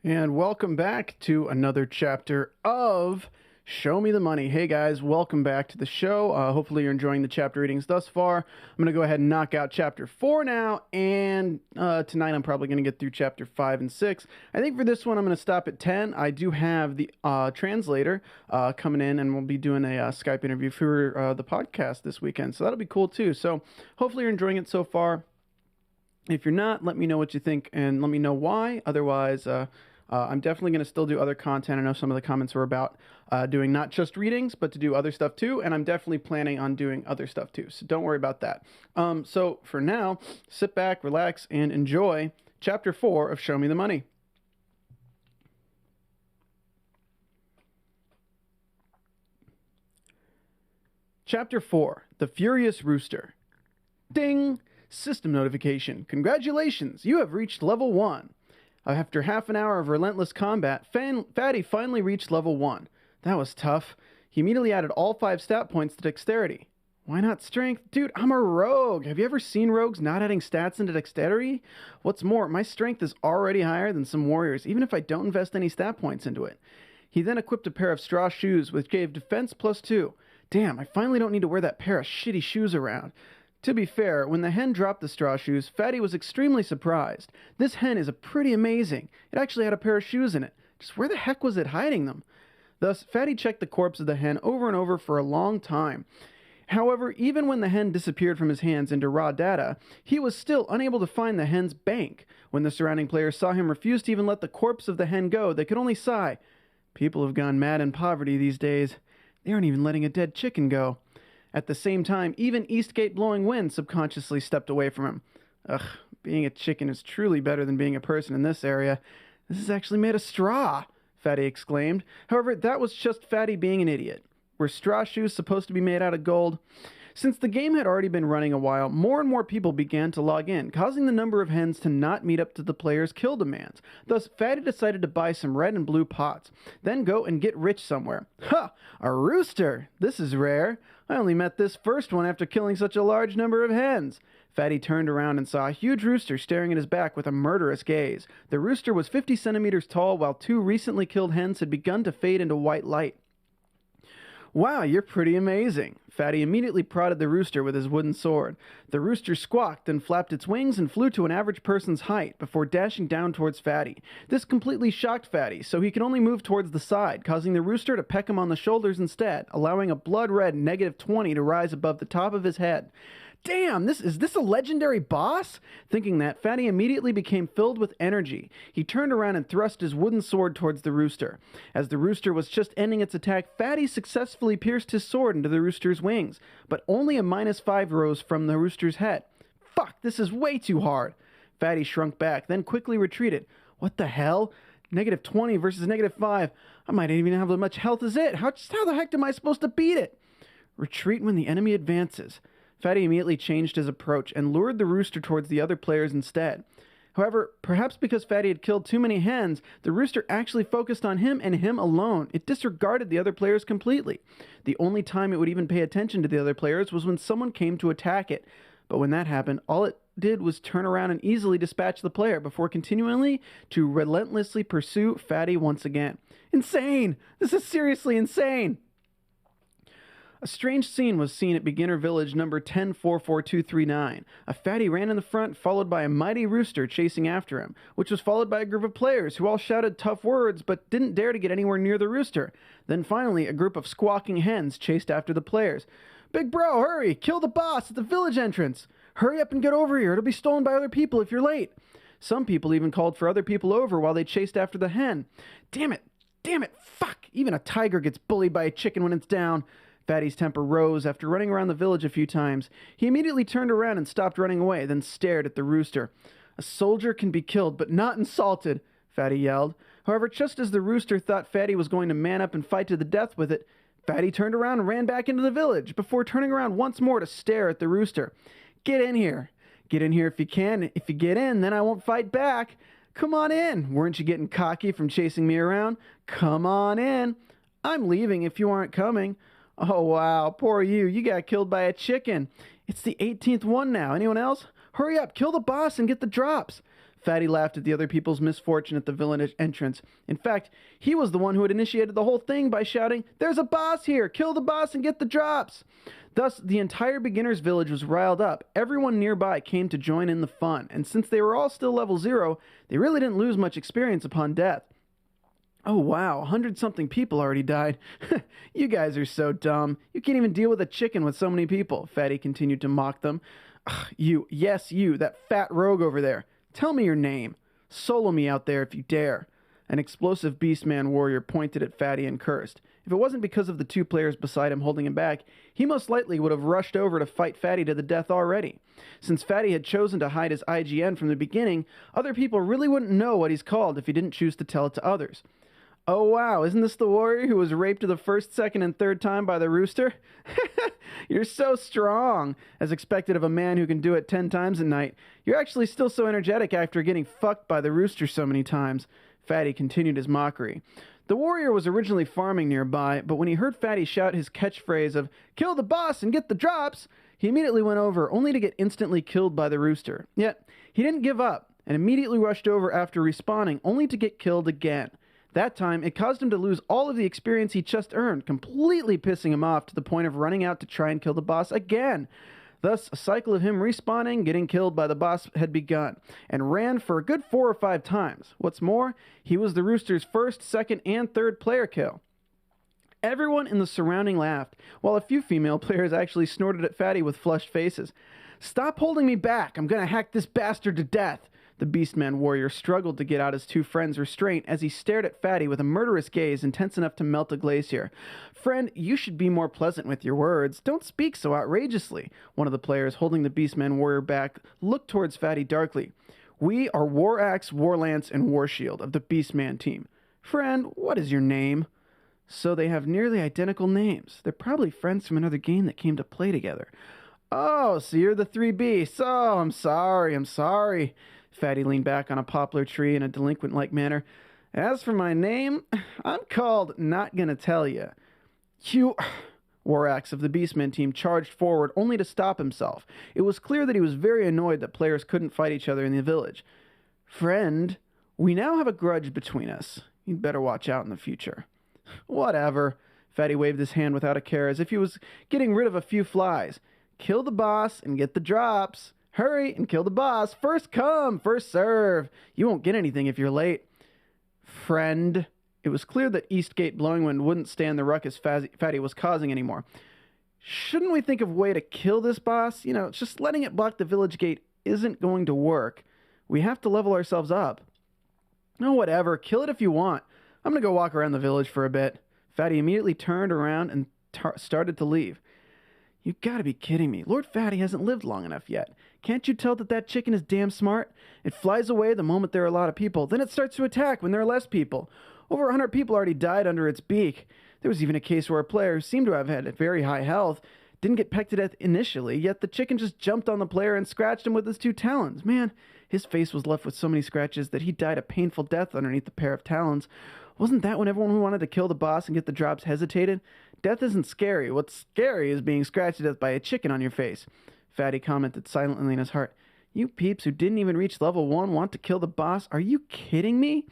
And welcome back to another chapter of Show Me the Money. Hey guys, welcome back to the show. Hopefully you're enjoying the chapter readings thus far. I'm going to go ahead and knock out chapter 4 now, and tonight I'm probably going to get through chapter 5 and 6. I think for this one I'm going to stop at 10. I do have the translator coming in, and we'll be doing a Skype interview for the podcast this weekend, so that'll be cool too. So hopefully you're enjoying it so far. If you're not, let me know what you think and let me know why. Otherwise, I'm definitely going to still do other content. I know some of the comments were about doing not just readings, but to do other stuff too. And I'm definitely planning on doing other stuff too. So don't worry about that. So for now, sit back, relax, and enjoy Chapter 4 of Show Me the Money. Chapter 4, The Furious Rooster. Ding! System notification. Congratulations, you have reached level 1. After half an hour of relentless combat, Fatty finally reached level 1. That was tough. He immediately added all 5 stat points to dexterity. Why not strength? Dude, I'm a rogue. Have you ever seen rogues not adding stats into dexterity? What's more, my strength is already higher than some warriors, even if I don't invest any stat points into it. He then equipped a pair of straw shoes, which gave defense +2. Damn, I finally don't need to wear that pair of shitty shoes around. To be fair, when the hen dropped the straw shoes, Fatty was extremely surprised. This hen is pretty amazing. It actually had a pair of shoes in it. Just where the heck was it hiding them? Thus, Fatty checked the corpse of the hen over and over for a long time. However, even when the hen disappeared from his hands into raw data, he was still unable to find the hen's bank. When the surrounding players saw him refuse to even let the corpse of the hen go, they could only sigh. People have gone mad in poverty these days. They aren't even letting a dead chicken go. At the same time, even Eastgate Blowing Wind subconsciously stepped away from him. Ugh, being a chicken is truly better than being a person in this area. This is actually made of straw, Fatty exclaimed. However, that was just Fatty being an idiot. Were straw shoes supposed to be made out of gold? Since the game had already been running a while, more and more people began to log in, causing the number of hens to not meet up to the players' kill demands. Thus, Fatty decided to buy some red and blue pots, then go and get rich somewhere. Ha! A rooster! This is rare. I only met this first one after killing such a large number of hens. Fatty turned around and saw a huge rooster staring at his back with a murderous gaze. The rooster was 50 centimeters tall, while 2 recently killed hens had begun to fade into white light. Wow, you're pretty amazing. Fatty immediately prodded the rooster with his wooden sword. The rooster squawked and flapped its wings and flew to an average person's height before dashing down towards Fatty. This completely shocked Fatty, so he could only move towards the side, causing the rooster to peck him on the shoulders instead, allowing a blood-red -20 to rise above the top of his head. Damn, is this a legendary boss? Thinking that, Fatty immediately became filled with energy. He turned around and thrust his wooden sword towards the rooster. As the rooster was just ending its attack, Fatty successfully pierced his sword into the rooster's wings, but only a -5 rose from the rooster's head. Fuck, this is way too hard. Fatty shrunk back, then quickly retreated. What the hell? -20 versus -5. I might even have as much health as it. How the heck am I supposed to beat it? Retreat when the enemy advances. Fatty immediately changed his approach and lured the rooster towards the other players instead. However, perhaps because Fatty had killed too many hens, the rooster actually focused on him and him alone. It disregarded the other players completely. The only time it would even pay attention to the other players was when someone came to attack it. But when that happened, all it did was turn around and easily dispatch the player before continually to relentlessly pursue Fatty once again. Insane! This is seriously insane! A strange scene was seen at beginner village number 1044239. A fatty ran in the front, followed by a mighty rooster chasing after him, which was followed by a group of players who all shouted tough words but didn't dare to get anywhere near the rooster. Then finally, a group of squawking hens chased after the players. Big bro, hurry! Kill the boss at the village entrance! Hurry up and get over here, it'll be stolen by other people if you're late. Some people even called for other people over while they chased after the hen. Damn it, fuck! Even a tiger gets bullied by a chicken when it's down. Fatty's temper rose after running around the village a few times. He immediately turned around and stopped running away, then stared at the rooster. A soldier can be killed, but not insulted, Fatty yelled. However, just as the rooster thought Fatty was going to man up and fight to the death with it, Fatty turned around and ran back into the village, before turning around once more to stare at the rooster. Get in here. Get in here if you can. If you get in, then I won't fight back. Come on in. Weren't you getting cocky from chasing me around? Come on in. I'm leaving if you aren't coming. Oh, wow, poor you. You got killed by a chicken. It's the 18th one now. Anyone else? Hurry up, kill the boss and get the drops. Fatty laughed at the other people's misfortune at the village entrance. In fact, he was the one who had initiated the whole thing by shouting, "There's a boss here! Kill the boss and get the drops!" Thus, the entire beginner's village was riled up. Everyone nearby came to join in the fun, and since they were all still level 0, they really didn't lose much experience upon death. Oh wow, 100-something people already died. You guys are so dumb. You can't even deal with a chicken with so many people, Fatty continued to mock them. You, yes you, that fat rogue over there. Tell me your name. Solo me out there if you dare. An explosive beastman warrior pointed at Fatty and cursed. If it wasn't because of the 2 players beside him holding him back, he most likely would have rushed over to fight Fatty to the death already. Since Fatty had chosen to hide his IGN from the beginning, other people really wouldn't know what he's called if he didn't choose to tell it to others. Oh wow, isn't this the warrior who was raped the first, second, and third time by the rooster? You're so strong, as expected of a man who can do it 10 times a night. You're actually still so energetic after getting fucked by the rooster so many times. Fatty continued his mockery. The warrior was originally farming nearby, but when he heard Fatty shout his catchphrase of, "Kill the boss and get the drops," he immediately went over, only to get instantly killed by the rooster. Yet, he didn't give up, and immediately rushed over after respawning, only to get killed again. That time, it caused him to lose all of the experience he just earned, completely pissing him off to the point of running out to try and kill the boss again. Thus, a cycle of him respawning, getting killed by the boss had begun, and ran for a good 4 or 5 times. What's more, he was the rooster's first, second, and third player kill. Everyone in the surrounding laughed, while a few female players actually snorted at Fatty with flushed faces. "Stop holding me back! I'm gonna hack this bastard to death!" The Beastman warrior struggled to get out his 2 friends' restraint as he stared at Fatty with a murderous gaze intense enough to melt a glacier. "Friend, you should be more pleasant with your words. Don't speak so outrageously." One of the players holding the Beastman warrior back looked towards Fatty darkly. "We are War Axe, War Lance, and War Shield of the Beastman team. Friend, what is your name?" So they have nearly identical names. They're probably friends from another game that came to play together. "Oh, so you're the 3 Beasts. Oh, I'm sorry. Fatty leaned back on a poplar tree in a delinquent-like manner. "As for my name, I'm called Not Gonna Tell Ya." "You..." Warax of the Beastman team charged forward only to stop himself. It was clear that he was very annoyed that players couldn't fight each other in the village. "Friend, we now have a grudge between us. You'd better watch out in the future." "Whatever." Fatty waved his hand without a care, as if he was getting rid of a few flies. "Kill the boss and get the drops. Hurry and kill the boss. First come, first serve. You won't get anything if you're late." "Friend." It was clear that Eastgate Blowingwind wouldn't stand the ruckus Fatty was causing anymore. "Shouldn't we think of a way to kill this boss? Just letting it block the village gate isn't going to work. We have to level ourselves up." "Oh, whatever. Kill it if you want. I'm going to go walk around the village for a bit." Fatty immediately turned around and started to leave. "You gotta be kidding me. Lord Fatty hasn't lived long enough yet. Can't you tell that chicken is damn smart? It flies away the moment there are a lot of people. Then it starts to attack when there are less people. Over 100 people already died under its beak. There was even a case where a player who seemed to have had very high health didn't get pecked to death initially, yet the chicken just jumped on the player and scratched him with his 2 talons. Man, his face was left with so many scratches that he died a painful death underneath the pair of talons. Wasn't that when everyone who wanted to kill the boss and get the drops hesitated? Death isn't scary. What's scary is being scratched to death by a chicken on your face." Fatty commented silently in his heart. "You peeps who didn't even reach level 1 want to kill the boss? Are you kidding me?"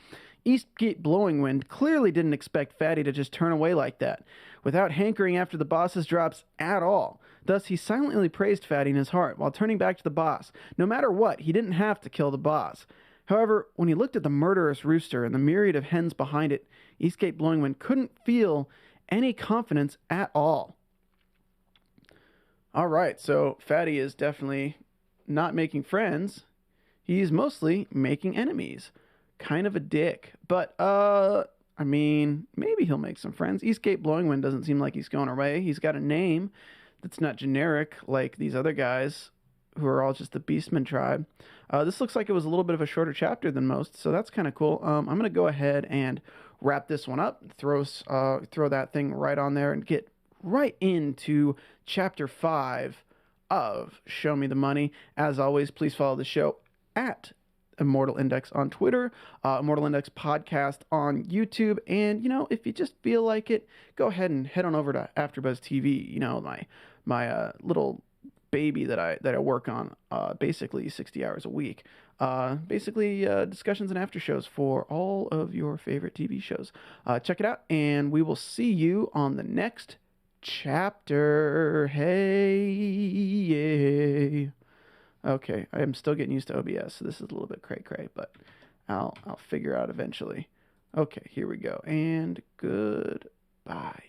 Eastgate Blowingwind clearly didn't expect Fatty to just turn away like that, without hankering after the boss's drops at all. Thus, he silently praised Fatty in his heart, while turning back to the boss. No matter what, he didn't have to kill the boss. However, when he looked at the murderous rooster and the myriad of hens behind it, Eastgate Blowingwind couldn't feel any confidence at all. Alright, so Fatty is definitely not making friends. He's mostly making enemies. Kind of a dick. But, maybe he'll make some friends. Eastgate Blowingwind doesn't seem like he's going away. He's got a name that's not generic like these other guys who are all just the Beastman tribe. This looks like it was a little bit of a shorter chapter than most, so that's kind of cool. I'm going to go ahead and wrap this one up, throw that thing right on there, and get right into Chapter 5 of Show Me the Money. As always, please follow the show at Immortal Index on Twitter, Immortal Index Podcast on YouTube, and, if you just feel like it, go ahead and head on over to AfterBuzz TV, my little baby that I work on basically 60 hours a week. Basically discussions and after shows for all of your favorite TV shows. Check it out, and we will see you on the next chapter. Hey, yay. Okay, I am still getting used to OBS, so this is a little bit cray-cray, but I'll figure out eventually. Okay, here we go, and goodbye.